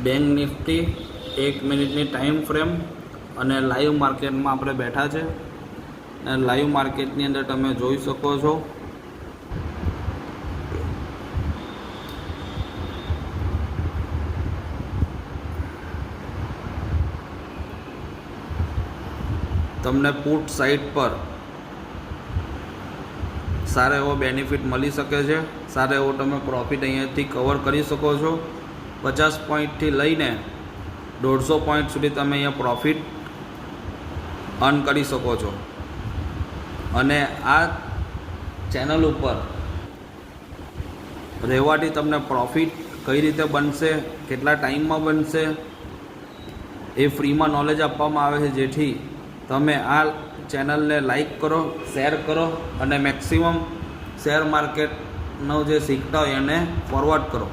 Bank Nifty 1 મિનિટની time frame અને live માર્કેટમાં આપણે બેઠા છે અને લાઈવ માર્કેટની અંદર તમે જોઈ શકો છો તમને પુટ સાઇટ પર સારો એવો બેનિફિટ મળી શકે છે, સારો એવો તમે પ્રોફિટ અહીંયાથી કવર કરી શકો છો। 50 પોઈન્ટથી લઈને 150 પોઈન્ટ સુધી તમે અહીંયા પ્રોફિટ અર્ન કરી શકો છો। અને આ ચેનલ ઉપર રહેવાથી તમને પ્રોફિટ કઈ રીતે બનશે, કેટલા ટાઈમમાં બનશે એ ફ્રીમાં નોલેજ આપવામાં આવે છે, જેથી તમે આ ચેનલને લાઈક કરો, શેર કરો અને મેક્સિમમ શેર માર્કેટનો જે શીખતા હોય એને ફોરવર્ડ કરો।